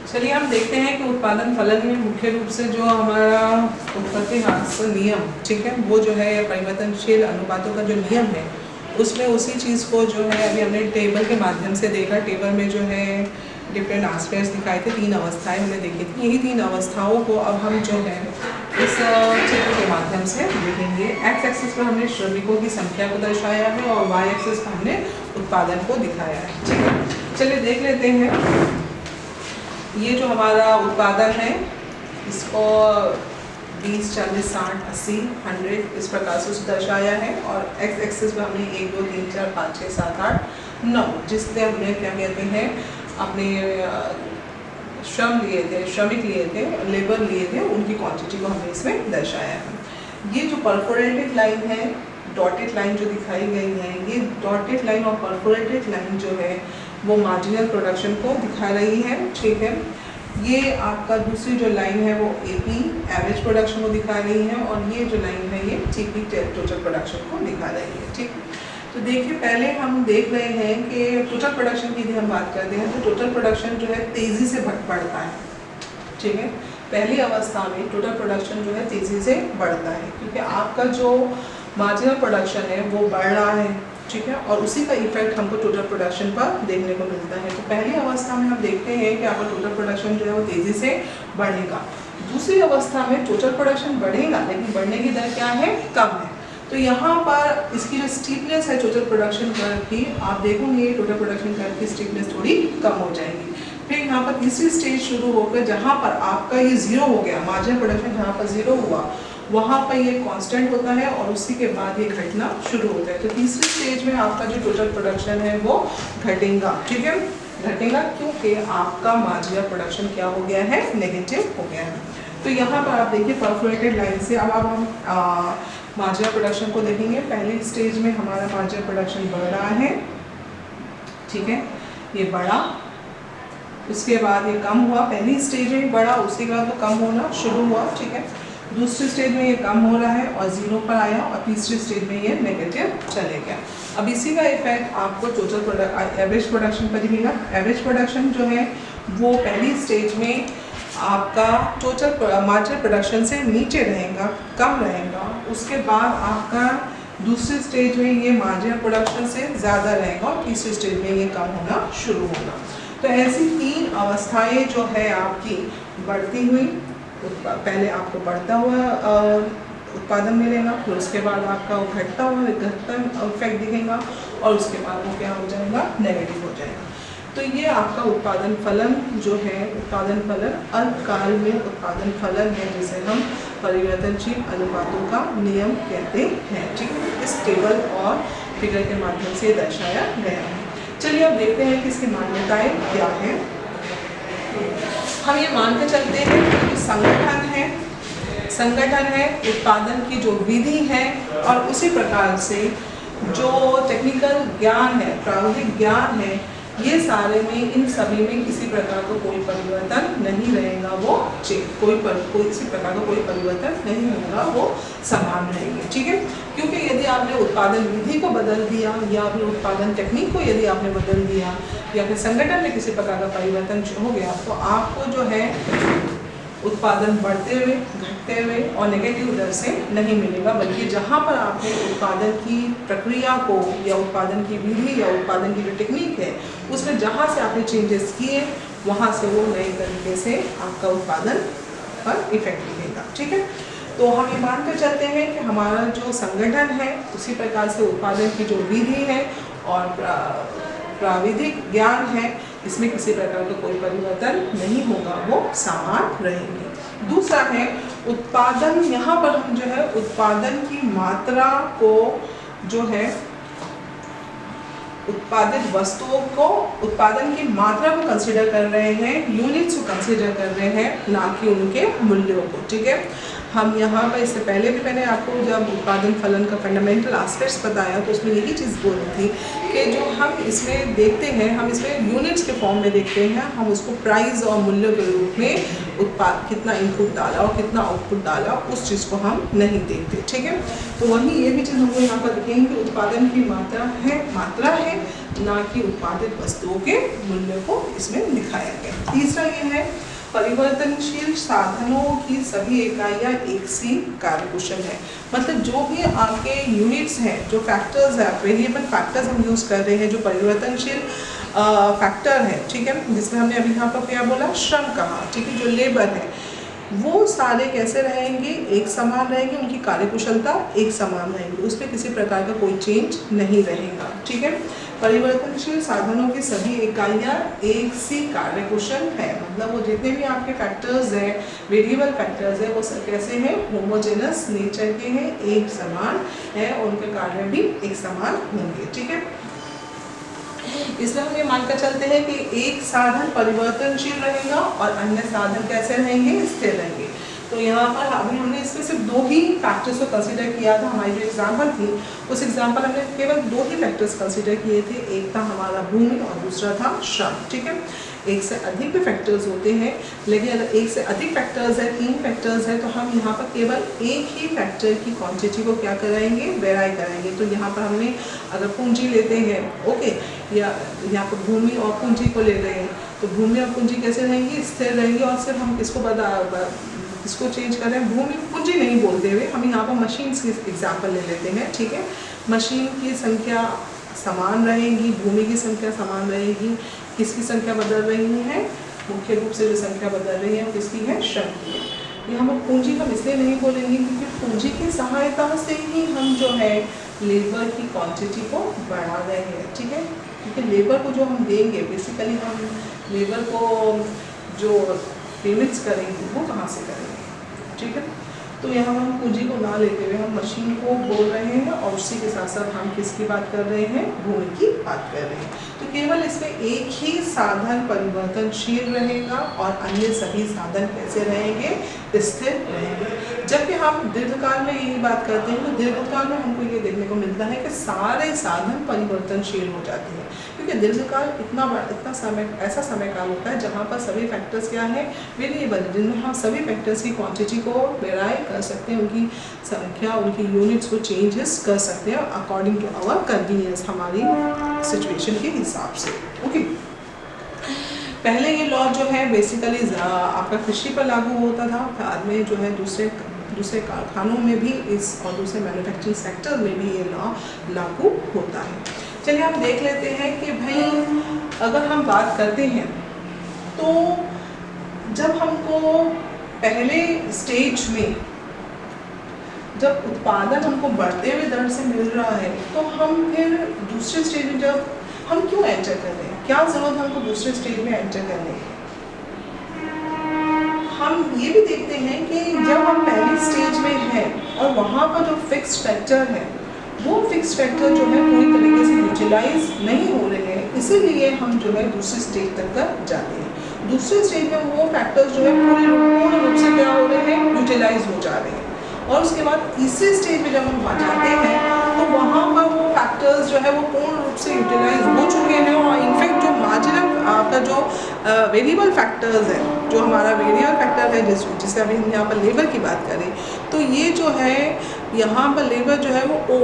चलिए हम देखते हैं कि उत्पादन फलन में मुख्य रूप से जो हमारा उत्पत्ति ह्रास नियम, ठीक है, वो जो है परिवर्तनशील अनुपातों का जो नियम है उसमें उसी चीज़ को जो है अभी हमने टेबल के माध्यम से देखा। टेबल में जो है डिफरेंट एस्पेक्ट्स दिखाए थे, 3 अवस्थाएं हमने देखी थी। यही 3 अवस्थाओं को अब हम जो है इस चित्र के माध्यम से देखेंगे। एक्स एक्सिस पर हमने श्रमिकों की संख्या को दर्शाया है और वाई एक्सिस पर हमने उत्पादन को दिखाया है, ठीक है। चलिए देख लेते हैं। ये जो हमारा उत्पादन है इसको 20, 40, 60, 80, 100 इस प्रकार से उसे दर्शाया है। और एक्स एक्सिस पर हमने 1, 2, 3, 4, 5, 6, 7, 8, 9 जिससे हमने क्या कहते हैं अपने श्रम लिए थे, श्रमिक लिए थे, लेबर लिए थे, उनकी क्वांटिटी को हमने इसमें दर्शाया है। ये जो परफोरेटेड लाइन है, डॉटेड लाइन जो दिखाई गई है, ये डॉटेड लाइन और परफोरेटेड लाइन जो है वो मार्जिनल प्रोडक्शन को दिखा रही है, ठीक है। ये आपका दूसरी जो लाइन है वो एपी एवरेज प्रोडक्शन को दिखा रही है और ये जो लाइन है ये टीपी टोटल प्रोडक्शन को दिखा रही है, ठीक। तो देखिए पहले हम देख रहे हैं कि टोटल प्रोडक्शन की यदि हम बात करते हैं तो टोटल प्रोडक्शन जो है तेज़ी से बढ़ता है, ठीक है। पहली अवस्था में टोटल प्रोडक्शन जो है तेज़ी से बढ़ता है क्योंकि आपका जो मार्जिनल प्रोडक्शन है वो बढ़ रहा है, ठीक है, और उसी का इफेक्ट हमको टोटल प्रोडक्शन पर देखने को मिलता है। तो पहली अवस्था में हम देखते हैं कि आपका टोटल प्रोडक्शन जो है वो तेज़ी से बढ़ेगा। दूसरी अवस्था में टोटल प्रोडक्शन बढ़ेगा लेकिन बढ़ने की दर क्या है, कम है। तो यहाँ पर इसकी जो स्टीपनेस है टोटल प्रोडक्शन कर्व की, आप देखोगे टोटल प्रोडक्शन कर्व की स्टीपनेस थोड़ी कम हो जाएगी। फिर यहाँ पर तीसरी स्टेज शुरू होकर जहाँ पर आपका ये 0 हो गया, मार्जिनल प्रोडक्शन जहाँ पर 0 हुआ वहाँ पर ये कांस्टेंट होता है और उसी के बाद ये घटना शुरू होता है। तो तीसरी स्टेज में आपका जो टोटल प्रोडक्शन है वो घटेगा, ठीक है, घटेगा क्योंकि आपका मार्जिनल प्रोडक्शन क्या हो गया है, नेगेटिव हो गया है। तो यहाँ पर आप देखिए परफोरेटेड लाइन से अब हम मार्जिनल प्रोडक्शन को देखेंगे। पहले स्टेज में हमारा मार्जिनल प्रोडक्शन बढ़ रहा है, ठीक है, ये बढ़ा, उसके बाद ये कम हुआ। पहली स्टेज में बढ़ा, उसके बाद तो कम होना शुरू हुआ, ठीक है। दूसरी स्टेज में ये कम हो रहा है और 0 पर आया और तीसरी स्टेज में ये नेगेटिव चले गया। अब इसी का इफेक्ट आपको टोटल एवरेज प्रोडक्शन पर दिखेगा। एवरेज प्रोडक्शन जो है वो पहली स्टेज में आपका टोटल मार्जिनल प्रोडक्शन से नीचे रहेगा, कम रहेगा। उसके बाद आपका दूसरी स्टेज में ये मार्जिनल प्रोडक्शन से ज़्यादा रहेगा और तीसरी स्टेज में ये कम होना शुरू होगा। तो ऐसी 3 अवस्थाएं जो है आपकी बढ़ती हुई, पहले आपको बढ़ता हुआ उत्पादन मिलेगा, फिर उसके बाद आपका वो घटता इफेक्ट दिखेगा और उसके बाद वो क्या हो जाएगा, नेगेटिव हो जाएगा। तो ये आपका उत्पादन फलन जो है, उत्पादन फलन अल्पकाल में उत्पादन फलन है जिसे हम परिवर्तनशील अनुपातों का नियम कहते हैं, ठीक है। इस टेबल और फिगर के माध्यम से दर्शाया गया है। चलिए अब देखते हैं कि इसकी मान्यताएं क्या है। हम ये मान के चलते हैं कि जो संगठन है उत्पादन की जो विधि है और उसी प्रकार से जो टेक्निकल ज्ञान है, प्राविधिक ज्ञान है, ये सारे में इन सभी में किसी प्रकार का कोई परिवर्तन नहीं रहेगा, वो कोई किसी प्रकार का कोई परिवर्तन नहीं होगा, वो समान रहेंगे, ठीक है। क्योंकि यदि आपने उत्पादन विधि को बदल दिया या फिर उत्पादन टेक्निक को यदि आपने बदल दिया या फिर संगठन में किसी प्रकार का परिवर्तन हो गया तो आपको जो है उत्पादन बढ़ते हुए, घटते हुए और नेगेटिव दर से नहीं मिलेगा, बल्कि जहाँ पर आपने उत्पादन की प्रक्रिया को या उत्पादन की विधि या उत्पादन की जो टेक्निक है उसमें जहाँ से आपने चेंजेस किए वहाँ से वो नए तरीके से आपका उत्पादन पर इफेक्ट दिखेगा, ठीक है। तो हम ये मान कर चलते हैं कि हमारा जो संगठन है उसी प्रकार से उत्पादन की जो विधि है और प्राविधिक ज्ञान है, इसमें किसी प्रकार का कोई परिवर्तन नहीं होगा, वो समान रहेंगे। दूसरा है उत्पादन। यहाँ पर हम जो है उत्पादन की मात्रा को जो है उत्पादित वस्तुओं को, उत्पादन की मात्रा को कंसीडर कर रहे हैं, यूनिट्स को कंसीडर कर रहे हैं, ना कि उनके मूल्यों को, ठीक है। हम यहाँ पर इससे पहले भी मैंने आपको जब उत्पादन फलन का फंडामेंटल एस्पेक्ट्स बताया तो उसमें यही चीज़ बोली थी कि जो हम इसमें देखते हैं, हम इसमें यूनिट्स के फॉर्म में देखते हैं, हम उसको प्राइस और मूल्यों के रूप में उत्पाद कितना इनपुट डाला और कितना आउटपुट डाला उस चीज़ को हम नहीं देखते, ठीक है। तो वहीं ये भी चीज़ हमको यहाँ पर देखेंगे कि उत्पादन की मात्रा है ना कि उत्पादित वस्तुओं के मूल्य को इसमें दिखाया गया। तीसरा ये है परिवर्तनशील साधनों की सभी इकाइयाँ एक सी कार्यकुशल है। मतलब जो भी आपके यूनिट्स हैं, जो फैक्टर्स है, वेरिएबल फैक्टर्स हम यूज़ कर रहे हैं, जो परिवर्तनशील फैक्टर है, ठीक है, जिसमें हमने अभी यहाँ पर क्या बोला, श्रम कहा, ठीक है, जो लेबर है, वो सारे कैसे रहेंगे, एक समान रहेंगे, उनकी कार्यकुशलता एक समान रहेगी, उसमें किसी प्रकार का कोई चेंज नहीं रहेगा, ठीक है। परिवर्तनशील साधनों की सभी इकाइयाँ एक सी कार्यकुशल है, मतलब वो जितने भी आपके फैक्टर्स हैं, वेरिएबल फैक्टर्स हैं, वो सब कैसे हैं, होमोजेनस नेचर के हैं, एक समान है, और उनके कार्य भी एक समान होंगे, ठीक है। इसमें हम ये मानकर चलते हैं कि एक साधन परिवर्तनशील रहेगा और अन्य साधन कैसे रहेंगे, स्थिर रहेंगे। तो यहाँ पर अभी हमने इसमें सिर्फ दो ही फैक्टर्स को कंसीडर किया था। हमारी जो एग्जाम्पल थी उस एग्जाम्पल हमने केवल दो ही फैक्टर्स कंसीडर किए थे, एक था हमारा भूमि और दूसरा था श्रम, ठीक है। एक से अधिक भी फैक्टर्स होते हैं, लेकिन अगर एक से अधिक फैक्टर्स है, 3 फैक्टर्स है, तो हम यहाँ पर केवल एक ही फैक्टर की क्वांटिटी को क्या कराएंगे, वेराई कराएंगे। तो यहाँ पर हमने अगर पूंजी लेते हैं, ओके, या यहाँ पर भूमि और पूंजी को ले रहे हैं, तो भूमि और पूंजी कैसे रहेंगी, स्थिर रहेंगी। और सिर्फ हम इसको चेंज कर रहे हैं, भूमि पूंजी नहीं बोलते हुए हम यहाँ पर मशीन की एग्जाम्पल ले लेते हैं, ठीक है। मशीन की संख्या समान रहेगी, भूमि की संख्या समान रहेगी, किसकी संख्या बदल रही है, मुख्य रूप से जो संख्या बदल रही है वो किसकी है, श्रम की है। यहाँ पर पूंजी हम इसलिए नहीं बोलेंगे क्योंकि पूंजी की सहायता से ही हम जो है लेबर की क्वांटिटी को बढ़ा रहे हैं, ठीक है। क्योंकि लेबर को जो हम देंगे, बेसिकली हम लेबर को जो पेमेंट्स करेंगे वो कहाँ से करेंगे, ठीक है। तो यहाँ हम पूंजी को ना लेते हुए हम मशीन को बोल रहे हैं, और उसी के साथ साथ हम किसकी बात कर रहे हैं, भूमि की बात कर रहे हैं। तो केवल इसमें एक ही साधन परिवर्तनशील रहेगा और अन्य सभी साधन कैसे रहेंगे, स्थिर रहेंगे। जबकि हम दीर्घकाल में यही बात करते हैं, तो दीर्घकाल में हमको ये देखने को मिलता है कि सारे साधन परिवर्तनशील हो जाते हैं, क्योंकि दीर्घकाल इतना समय, ऐसा समय काल होता है जहाँ पर सभी फैक्टर्स क्या है, वेरिएबल, जिनमें हम सभी फैक्टर्स की क्वांटिटी को वेराई कर सकते हैं, उनकी संख्या, उनकी यूनिट्स को चेंजेस कर सकते हैं अकॉर्डिंग टू आवर कन्वीनियंस, हमारी सिचुएशन के हिसाब से, ओके। पहले ये लॉ जो है बेसिकली आपका कृषि पर लागू होता था, बाद में जो है दूसरे कारखानों में भी इस, और दूसरे मैन्युफैक्चरिंग सेक्टर में भी ये लॉ लागू होता है। चलिए हम देख लेते हैं कि भाई अगर हम बात करते हैं तो जब हमको पहले स्टेज में जब उत्पादन हमको बढ़ते हुए दर से मिल रहा है, तो हम फिर दूसरे स्टेज में जब हम क्यों एंटर कर रहे हैं, क्या ज़रूरत हमको दूसरे स्टेज में एंटर करने की। हम ये भी देखते हैं कि जब हम पहली स्टेज में हैं और वहाँ पर जो फिक्स फैक्टर है, वो फिक्स फैक्टर जो है पूरी तरीके से यूटिलाइज नहीं हो रहे हैं, इसीलिए हम जो है दूसरे स्टेज तक का जाते हैं। दूसरे स्टेज में वो फैक्टर्स जो है पूर्ण रूप से क्या हो रहे हैं, यूटिलाइज हो जा रहे हैं। और उसके बाद तीसरे स्टेज में जब हम वहाँ जाते हैं तो वहाँ पर वो फैक्टर्स जो है वो पूर्ण रूप से यूटिलाइज हो चुके हैं, और इनफैक्ट जो मार्जिनल आपका जो वेरिएबल फैक्टर्स है, जो हमारा वेरिएबल फैक्टर है जिससे अभी हम यहाँ पर लेबर की बात करें, तो ये जो है यहाँ पर लेबर जो है वो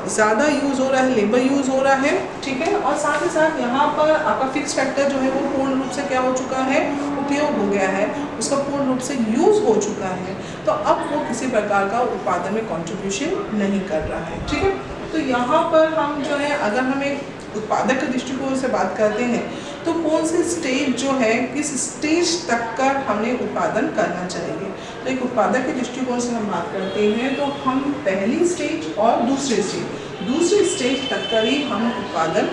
ज़्यादा यूज़ हो रहा है, लेबर यूज़ हो रहा है, ठीक है। और साथ ही साथ यहाँ पर आपका फिक्स फैक्टर जो है वो पूर्ण रूप से क्या हो चुका है, उपयोग हो गया है, उसका पूर्ण रूप से यूज़ हो चुका है, तो अब वो किसी प्रकार का उत्पादन में कंट्रीब्यूशन नहीं कर रहा है, ठीक है। तो यहाँ पर हम जो है अगर हमें उत्पादक के दृष्टिकोण से बात करते हैं तो कौन सी स्टेज जो है, किस स्टेज तक का हमें उत्पादन करना चाहिए। तो एक उत्पादक के दृष्टिकोण से हम बात करते हैं तो हम पहली स्टेज और दूसरे स्टेज तक का ही हमें उत्पादन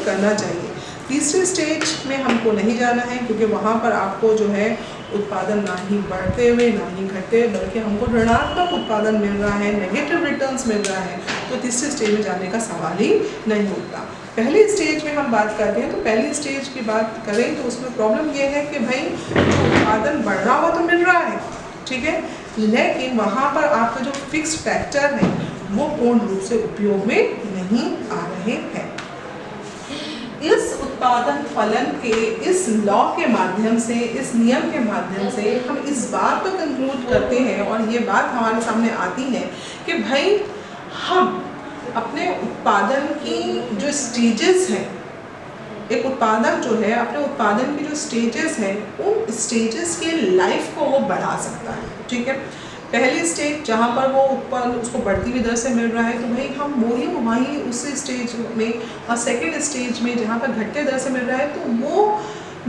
करना चाहिए। तीसरे स्टेज में हमको नहीं जाना है, क्योंकि वहाँ पर आपको जो है उत्पादन ना ही बढ़ते हुए ना ही घटते हुए, बल्कि हमको ऋणात्मक उत्पादन मिल रहा है, नेगेटिव रिटर्न्स मिल रहा है, तो तीसरे स्टेज में जाने का सवाल ही नहीं उठता। पहली स्टेज में हम बात करते हैं तो पहली स्टेज की बात करें तो उसमें प्रॉब्लम ये है कि भाई जो उत्पादन बढ़ रहा हुआ तो मिल रहा है, ठीक है, लेकिन वहाँ पर आपका जो फिक्स फैक्टर है वो पूर्ण रूप से उपयोग में नहीं आ रहे हैं। इस उत्पादन फलन के इस लॉ के माध्यम से, इस नियम के माध्यम से हम इस बात पर कंक्लूड करते हैं, और ये बात हमारे सामने आती है कि भाई हम अपने उत्पादन की जो स्टेजेस हैं, एक उत्पादक जो है अपने उत्पादन की जो स्टेजेस हैं उन स्टेजेस के लाइफ को वो बढ़ा सकता है। ठीक है, पहली स्टेज जहाँ पर वो उत्पादन उसको बढ़ती हुई दर से मिल रहा है तो भाई हम वहीं उस स्टेज में, और सेकेंड स्टेज में जहाँ पर घटते दर से मिल रहा है तो वो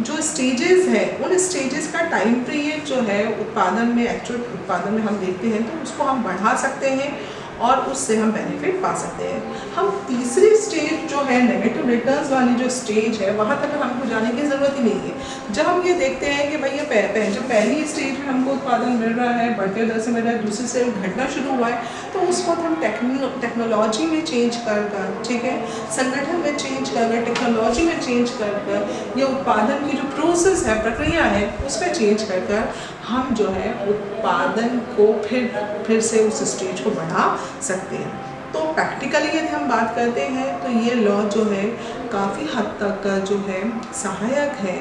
जो स्टेजेस है उन स्टेजेस का टाइम पीरियड जो है उत्पादन में, एक्चुअल उत्पादन में हम देखते हैं तो उसको हम बढ़ा सकते हैं और उससे हम बेनिफिट पा सकते हैं। हम तीसरी स्टेज जो है नेगेटिव रिटर्न्स वाली जो स्टेज है वहाँ तक हमको जाने की ज़रूरत ही नहीं है। जब हम ये देखते हैं कि भाई ये जब पहली स्टेज में हमको उत्पादन मिल रहा है, बढ़ते दर से मिल रहा है, दूसरी से घटना शुरू हुआ है तो उस वक्त हम टेक्नोलॉजी में चेंज कर कर, ठीक है, संगठन में चेंज कर कर, टेक्नोलॉजी में चेंज कर कर, ये उत्पादन की जो प्रोसेस है, प्रक्रिया है, उसमें चेंज कर कर हम जो है उत्पादन को फिर से उस स्टेज को बढ़ा सकते हैं। तो प्रैक्टिकली यदि हम बात करते हैं तो ये लॉ जो है काफ़ी हद तक जो है सहायक है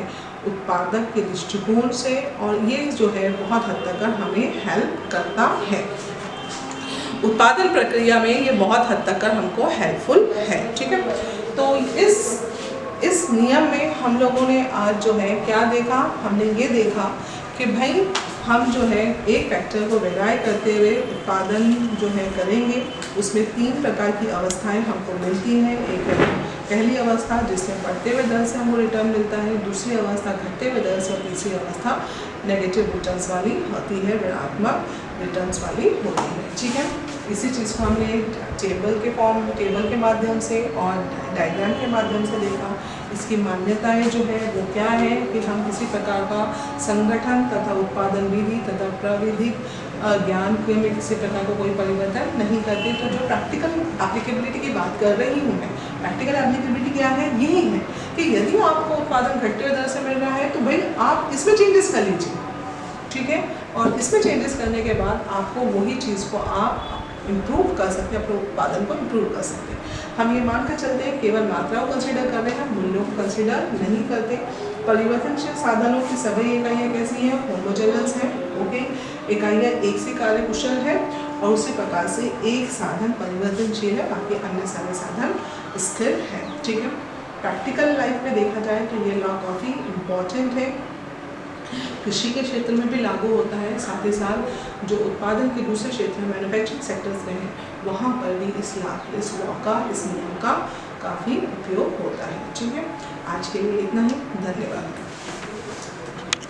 उत्पादक के दृष्टिकोण से, और ये जो है बहुत हद तक हमें हेल्प करता है उत्पादन प्रक्रिया में, ये बहुत हद तक हमको हेल्पफुल है। ठीक है, तो इस नियम में हम लोगों ने आज जो है क्या देखा, हमने ये देखा कि भाई हम जो है एक फैक्टर को वेरीफाई करते हुए उत्पादन जो है करेंगे, उसमें 3 प्रकार की अवस्थाएं हमको मिलती हैं। एक है पहली अवस्था जिसमें बढ़ते हुए दर से हमको रिटर्न मिलता है, दूसरी अवस्था घटते हुए दर से, और तीसरी अवस्था नेगेटिव रिटर्न्स वाली होती है, ऋणात्मक रिटर्न्स वाली होती है। ठीक है, इसी चीज़ को हमने टेबल के माध्यम से और डायग्राम के माध्यम से देखा। इसकी मान्यताएं जो है वो क्या है कि हम किसी प्रकार का संगठन तथा उत्पादन विधि तथा प्राविधिक ज्ञान में किसी प्रकार का कोई परिवर्तन नहीं करते। तो जो प्रैक्टिकल एप्लीकेबिलिटी की बात कर रही हूँ मैं, प्रैक्टिकल एप्लीकेबिलिटी क्या है, यही है कि यदि आपको उत्पादन घटते हुए दर से मिल रहा है तो भाई आप इसमें चेंजेस कर लीजिए। ठीक है, और इसमें चेंजेस करने के बाद आपको वही चीज़ को आप इम्प्रूव कर सकते हैं, अपने उत्पादन को इम्प्रूव कर सकते हैं। हम ये मान कर चलते हैं केवल मात्रा को कंसीडर कर रहे हैं, मूल्यों को कंसीडर नहीं करते। परिवर्तनशील साधनों की सभी इकाइयाँ कैसी हैं, होमोजेनस हैं। ओके, इकाइयाँ एक से कार्य कुशल है और उसी प्रकार से एक साधन परिवर्तनशील है, बाकी अन्य सारे साधन स्थिर है। ठीक है, प्रैक्टिकल लाइफ में देखा जाए तो ये लॉ काफ़ी इम्पॉर्टेंट है, कृषि के क्षेत्र में भी लागू होता है, साथ ही साथ जो उत्पादन के दूसरे क्षेत्र में मैन्युफैक्चरिंग सेक्टर्स में है वहाँ पर भी इस लॉ का, इस नियम का काफ़ी उपयोग होता है। ठीक है, आज के लिए इतना ही, धन्यवाद।